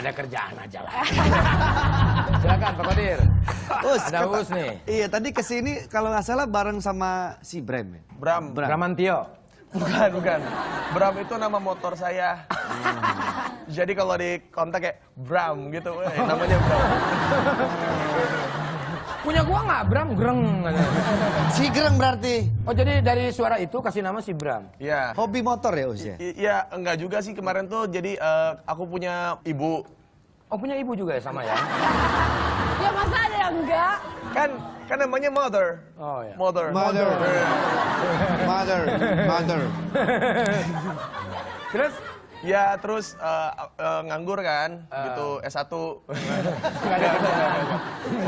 ada kerjaan aja lah. Silakan Pak Kodir. Ada Us nih. Iya, tadi kesini kalau nggak salah bareng sama si Bram ya? Bramantio. Bukan. Bram itu nama motor saya. Jadi kalau di kontak kayak Bram gitu, namanya Bram. Punya gua nggak Bram, Greng. Si Greng berarti. Oh jadi dari suara itu kasih nama si Bram. Iya. Hobi motor ya Us ya? Iya, enggak juga sih kemarin tuh. Jadi aku punya ibu. Oh punya ibu juga ya sama ya? Ya masa ada yang enggak? Kan namanya mother. Oh ya. Mother. Terus? Ya terus nganggur kan, gitu S1. Nggak.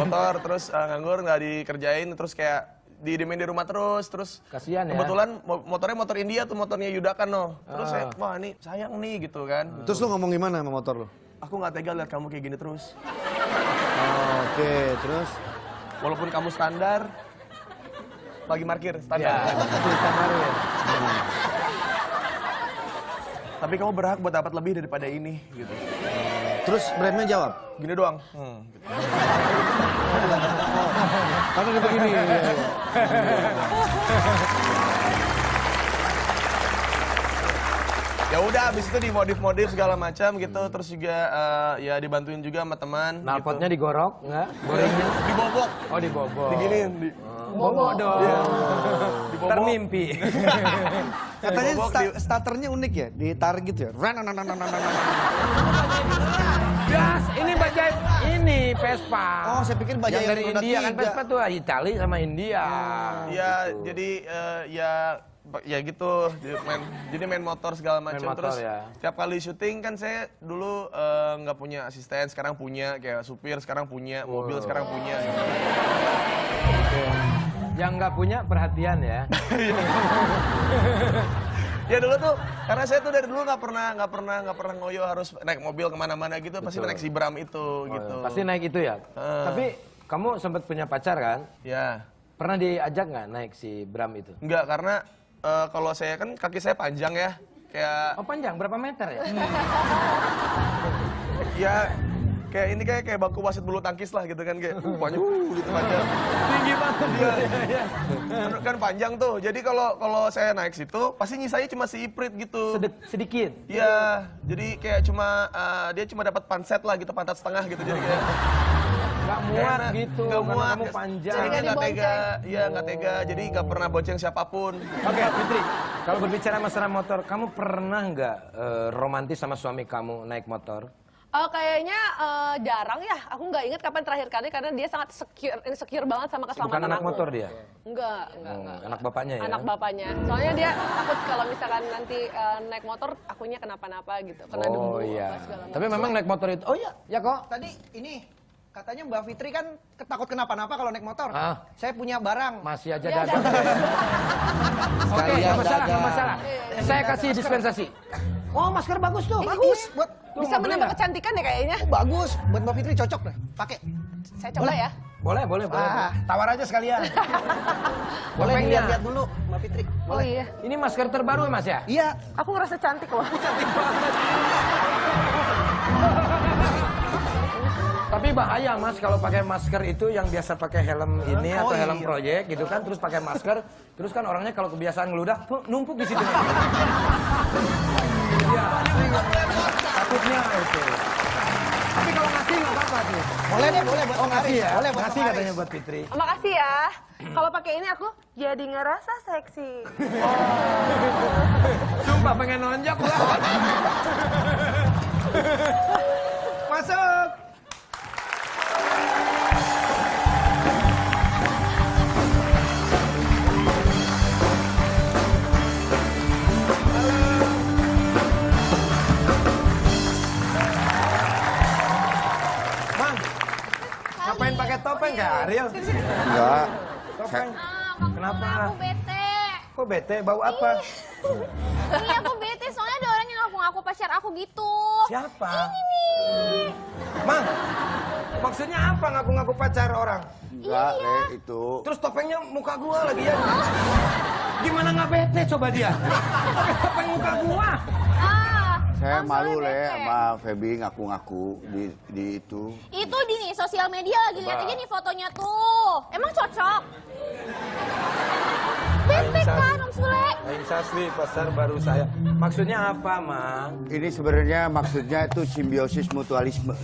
Motor terus nganggur nggak dikerjain, terus kayak didiemin di rumah terus. Kasian ya. Kebetulan motornya motor India tuh, motornya Yudakan no. Terus saya, wah ini sayang nih gitu kan. Terus lu ngomong gimana sama motor lu? Aku nggak tega lihat kamu kayak gini terus. Oke, terus? Walaupun kamu standar, lagi parkir standar. Ya, standar ya. Tapi kamu berhak buat dapat lebih daripada ini, gitu. Terus Bramnya jawab? Gini doang. Gitu. Karena dia begini. Ya udah, abis itu dimodif segala macam gitu, terus juga ya dibantuin juga sama teman. Knalpotnya gitu. digorok, enggak? Goringnya? Dibobok. Oh dibobok. Diginiin. Bobok dong. Dibobok. Termimpi. Katanya Dibobok, starternya unik ya? Ditarik gitu ya? Gas, ini bajai ini Vespa. Oh, saya pikir bajai yang dari yang roda India kan 3. Vespa tuh Itali sama India. Ya, jadi ya gitu, jadi main motor segala macam. Main motor, Terus ya. tiap kali syuting kan saya dulu nggak punya asisten, sekarang punya, kayak supir sekarang punya, mobil sekarang punya. Yang nggak punya perhatian ya. Ya dulu tuh, karena saya tuh dari dulu nggak pernah ngoyo harus naik mobil kemana-mana gitu, pasti naik si Bram itu gitu. Pasti naik itu ya. Tapi kamu sempat punya pacar kan? Ya. Pernah diajak nggak naik si Bram itu? Enggak, karena kalau saya kan kaki saya panjang ya, kayak Oh panjang, berapa meter ya? ya kayak ini kayak bangku wasit bulu tangkis lah gitu kan, kayak panjang gitu panjang. Tinggi banget dia. Kan panjang tuh. Jadi kalau saya naik situ pasti nyisanya cuma si Iprit gitu. Sedikit. Iya, jadi kayak dia cuma dapat panset lah gitu, pantat setengah gitu, jadi kayak Gak muat gitu, nggak karena muat. kamu panjang. Jadi nggak tega, iya nggak tega. Jadi nggak pernah bonceng siapapun. Oke, Fitri, kalau berbicara masalah motor, kamu pernah nggak romantis sama suami kamu naik motor? Kayaknya jarang ya. Aku nggak inget kapan terakhir kali karena dia sangat insecure banget sama keselamatan Bukan anak aku. motor dia? Enggak. Anak bapaknya ya? Anak bapaknya. Soalnya dia takut kalau misalkan nanti naik motor akunya kenapa-napa gitu. Kena debu Oh iya. apa segala macam. Tapi memang naik motor itu, oh iya, ya kok. Tadi ini katanya Mbak Fitri kan takut kenapa-napa kalau naik motor. Saya punya barang. Masih aja Ya, dagang. Oke, nggak masalah, nggak masalah. Saya kasih dispensasi. Oh, masker bagus tuh. Bagus buat Bisa menambah kecantikan ya kayaknya. bagus buat Mbak Fitri cocok deh. Pakai. Saya coba ya. Boleh. Tawar aja sekalian. Boleh Topengnya. dilihat-lihat dulu Mbak Fitri. Oh iya. Ini masker terbaru ya, Mas ya? Iya. Aku ngerasa cantik loh. Tapi bahaya Mas kalau pakai masker itu yang biasa pakai helm ini atau helm proyek gitu kan, terus pakai masker, terus kan orangnya kalau kebiasaan ngeludak tuh numpuk di situ. Iya. Takutnya itu. Tapi kalau ngasih nggak apa-apa sih. Boleh deh, boleh buat Oh ngasih ya? Boleh buat Ngasih Pak katanya Haris. buat Fitri. Makasih ya. Kalau pakai ini aku jadi ngerasa seksi. Sumpah pengen nonjok lah. Masuk. Bang, ngapain pakai topeng gak Ariel? Enggak. Topeng. Kenapa? Aku bete. Kok bete? Bau apa? Iya aku bete soalnya ada orang yang ngaku-ngaku pacar aku gitu. Siapa? Mang, maksudnya apa ngaku-ngaku pacar orang? Enggak, Iya. itu. Terus topengnya muka gua lagi ya? Gimana nggak bete coba dia? Pakai topeng muka gua. Saya malu soalnya Le bete. sama Feby ngaku-ngaku di itu. Itu di nih sosial media lagi lihat aja nih fotonya tuh. Emang cocok? Bete kan Om Sule? Aing Saswi, pasar baru saya. Maksudnya apa, Mang? Ini sebenarnya maksudnya itu simbiosis mutualisme.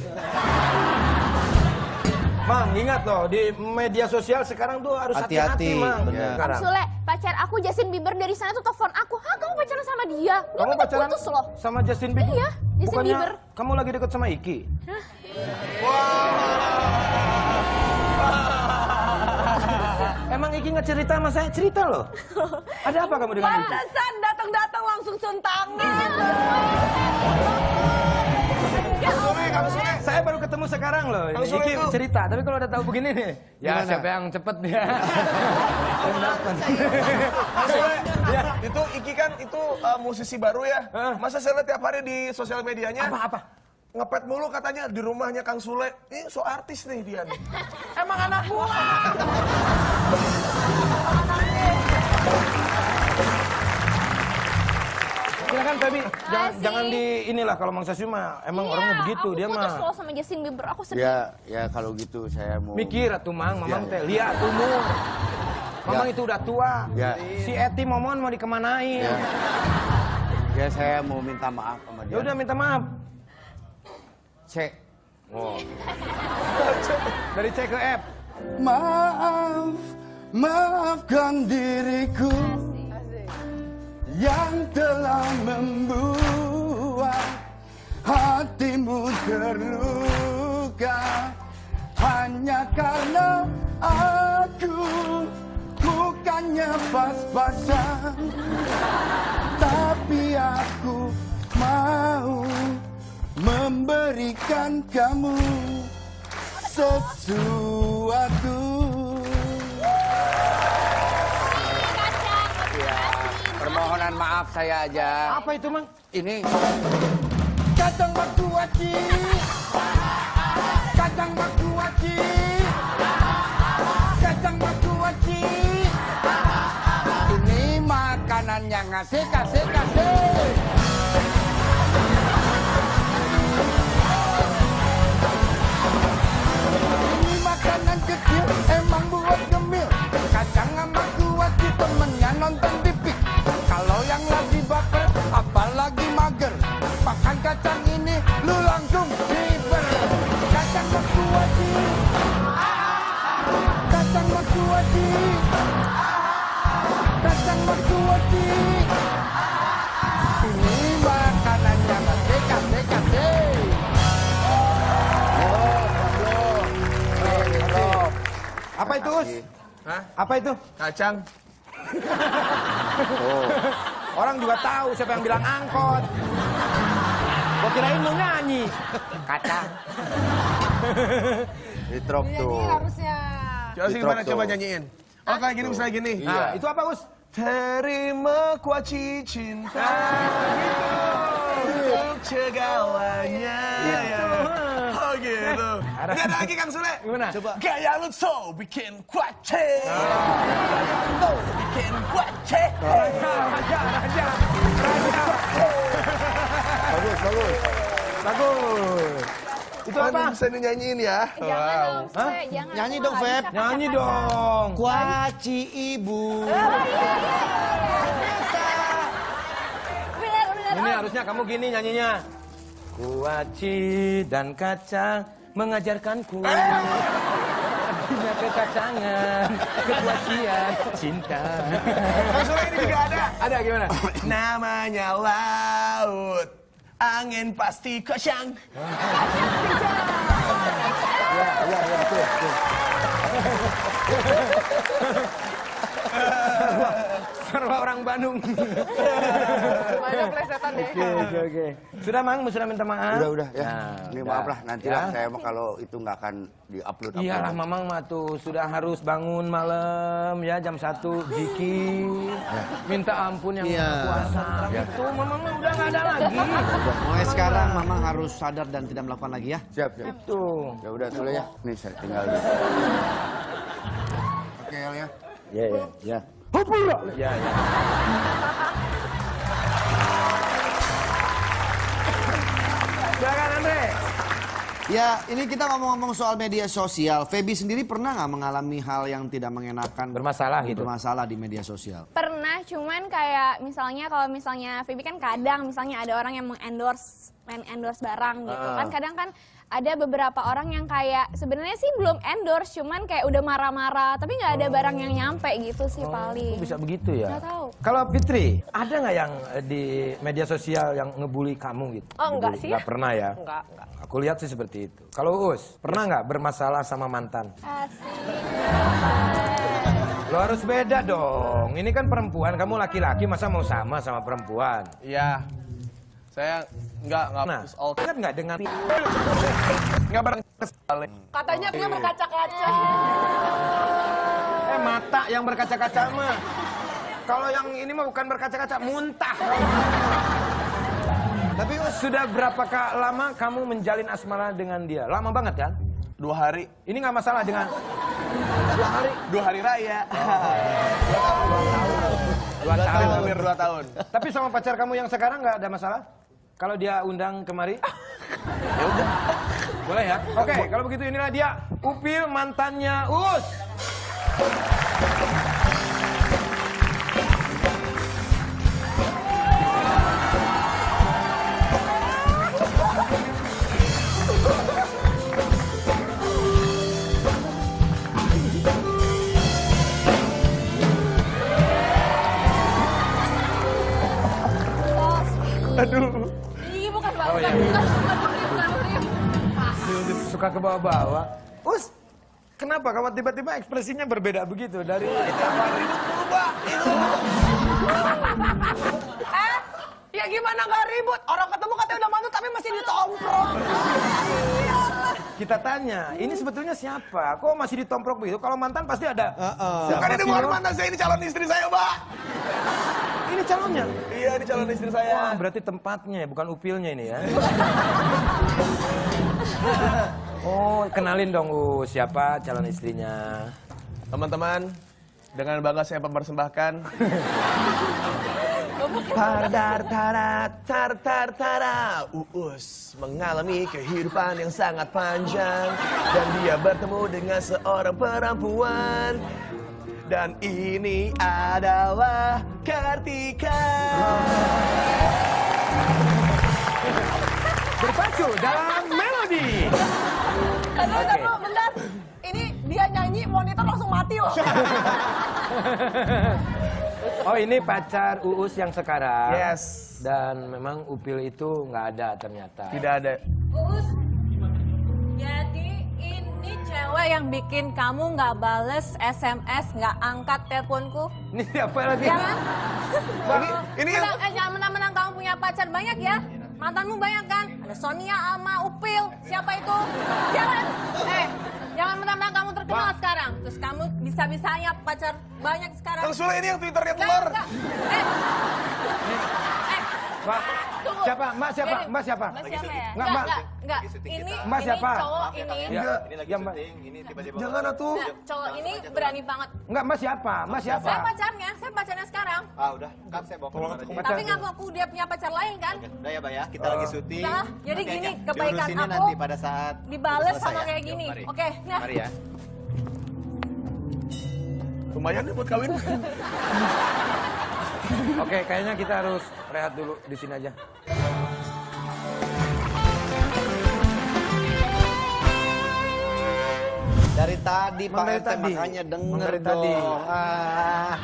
Mang, ingat loh, di media sosial sekarang tuh harus hati-hati, Hati-hati, Mang. bener. Om Sekarang. Sule, pacar aku Justin Bieber dari sana tuh telepon aku. Hah, kamu pacaran sama dia? Dia Kamu minta pacaran putus loh. sama Justin Bieber? Iya, Justin Bukannya Bieber. kamu lagi deket sama Iki? Emang Iki nggak cerita sama saya? Cerita loh. Ada apa kamu dengan Iki? Pantesan datang-datang langsung suntangan. Saya baru ketemu sekarang loh. Ini Sule Iki itu- cerita, tapi kalau udah tahu begini nih, ya Gimana? siapa yang cepet dia. Yang dapat. Ya, itu Iki kan itu musisi baru ya. Masa saya lihat tiap hari di sosial medianya Apa? ngepet mulu katanya di rumahnya Kang Sule. Ini so artis nih dia nih. Emang anak buah. Silakan Feby, jangan di inilah kalau Mang Saswi mah emang orangnya begitu dia Aku putus mah. loh sama Justin Bieber, aku sedih. Ya kalau gitu saya mau Mikir atuh Mang, Mamang Ya, teh lihat umur. Mamang itu udah tua. Ya. Si Eti Momon mau dikemanain. Ya saya mau minta maaf sama dia. Ya udah minta maaf. Cek. Dari C ke F. Maafkan diriku yang telah membuat hatimu terluka hanya karena aku bukannya pas-pasan, tapi aku mau memberikan kamu sesuatu. Permohonan maaf saya aja. Apa itu Mang? Ini kacang batu waci, kacang batu waci, kacang batu waci. Ini makanan yang kasih. Ini makanan kecil, emang buat gemil. Kacang sama kuaci temennya nonton TV. Kalau yang lagi baper, apalagi mager, makan kacang ini lu langsung hiper. Kacang sama kuaci, kacang sama kuaci, kacang sama kuaci. Ini makanan yang kasih. Apa itu Us? Hah? Apa itu? Kacang. Orang juga tahu siapa yang bilang angkot. Gua kirain mau nyanyi. Kacang. Di drop tuh. Harusnya. Coba sih Di gimana drop coba tuh. nyanyiin. Oh kayak gini misalnya gini. Nah, itu apa Us? Terima kuaci cinta untuk segalanya. Oh gitu. Ini ada lagi Kang Sule. Gimana? Coba. Gaya lu so bikin kuaci. Tuh bikin kuaci. Raja. Bagus. Itu apa? Bisa dinyanyiin ya. Jangan dong, Sule, jangan. Nyanyi Aku dong, nggak Feb. bisa Nyanyi kata-kata. dong. Kuaci ibu. Bener. Ini Om. harusnya kamu gini nyanyinya. Kuaci dan kacang mengajarkanku artinya kekacangan, kekuacian, cinta. Kang Sule ini juga ada. Ada gimana? Namanya laut, angin pasti kosong. Sarwa orang Bandung. Banyak plesetan deh. Oke. Sudah Mang, sudah minta maaf? Udah ya. Nah, Ini udah. maaf lah nantilah Ya. saya mah kalau itu nggak akan diupload. Iyalah Mamang mah tuh sudah harus bangun malam ya jam 1 zikir. Minta ampun yang Iya. Maha kuasa. Itu Mamang mah udah nggak ada lagi. Mulai sekarang Mamang harus sadar dan tidak melakukan lagi ya. Siap. Tuh. Ya udah Sule ya. Nih saya tinggal di. Oke El ya. Ya. Hopura. Ya. Silakan Andre. Ya, ini kita ngomong-ngomong soal media sosial. Feby sendiri pernah nggak mengalami hal yang tidak mengenakan? Bermasalah gitu? Bermasalah di media sosial. Pernah, cuman kayak misalnya kalau misalnya Feby kan kadang misalnya ada orang yang mengendorse barang gitu kan. Kadang kan ada beberapa orang yang kayak sebenarnya sih belum endorse, cuman kayak udah marah-marah, tapi nggak ada barang yang nyampe gitu sih paling. Kok bisa begitu ya? Nggak tahu. Kalau Fitri, ada nggak yang di media sosial yang ngebully kamu gitu? Oh, enggak sih ya. Nggak pernah ya? Enggak. Aku lihat sih seperti itu. Kalau Uus, pernah nggak bermasalah sama mantan? Asik. Lo harus beda dong. Ini kan perempuan, kamu laki-laki masa mau sama perempuan? Iya. Saya enggak Nah, push all. ingat nggak dengan Enggak bareng sekali. Katanya punya berkaca-kaca. mata yang berkaca-kaca mah. Kalau yang ini mah bukan berkaca-kaca, muntah. Tapi sudah berapa lama kamu menjalin asmara dengan dia? Lama banget kan? 2 hari. Ini nggak masalah dengan 2 hari raya. 2 tahun. Hampir 2 tahun. Tapi sama pacar kamu yang sekarang nggak ada masalah? Kalau dia undang kemari? Ya udah. Boleh ya? Oke, kalau begitu inilah dia Upil mantannya Us. Aduh. Ih, bukan Mbak. Oh, iya. Bukan. Suka ke bawah-bawah. Us, kenapa kamu tiba-tiba ekspresinya berbeda begitu dari Ya gimana nggak ribut? Orang ketemu katanya udah manut tapi masih ditomprok. kita tanya, ini sebetulnya siapa? Kok masih ditomprok begitu? Kalau mantan pasti ada. Bukan ini bukan mantan saya, ini calon istri saya, Mbak. Ini calonnya. Iya, ini calon istri Wah, saya. berarti tempatnya, bukan upilnya ini ya. Oh, kenalin dong, siapa calon istrinya? Teman-teman, dengan bangga saya mempersembahkan Tar-tar-tara, Uus mengalami kehidupan yang sangat panjang dan dia bertemu dengan seorang perempuan. Dan ini adalah Kartika. Berpacu dalam melodi. Aduh, bentar. Ini dia nyanyi, monitor langsung mati loh. Oh, ini pacar Uus yang sekarang. Yes. Dan memang Upil itu nggak ada ternyata. Tidak ada. Uus, jadi ini cewek yang bikin kamu nggak bales SMS, nggak angkat teleponku, Ini siapa lagi? ya kan? Ini yang Jangan menang-menang kamu punya pacar banyak ya. Mantanmu banyak kan? Ada Sonia, Alma, Upil, siapa itu? Ya kan? Jangan mentang-mentang kamu terkenal sekarang. Terus kamu bisa-bisanya pacar banyak sekarang. Kang Sule ini yang Twitternya Enggak, telur. enggak. Mbak, Tunggu. siapa? Mbak siapa? Mbak siapa? Mbak siapa ya? Enggak, Mbak. Enggak. Ini Mbak siapa? cowok ini. Ya, ya, Mbak. Jangan atuh. Enggak, cowok ini berani banget. Enggak, Mbak siapa? Mbak siapa? Saya pacarnya sekarang. Ah udah, kan saya bawa ke rumah aja. Pacar. Tapi ngaku dia punya pacar lain kan? Udah ya, Mbak ya, kita lagi syuting. Udah, jadi Nanti gini, aja kebaikan diurusinnya aku nanti pada saat dibales selesai sama ya. kayak Yuk, gini. mari. Oke, nah. Mari ya. Lumayan nih buat kawin. Oke, kayaknya kita harus rehat dulu di sini aja. Dari tadi Pak Dari RT tadi. makanya denger Dari dong. tadi. Ah.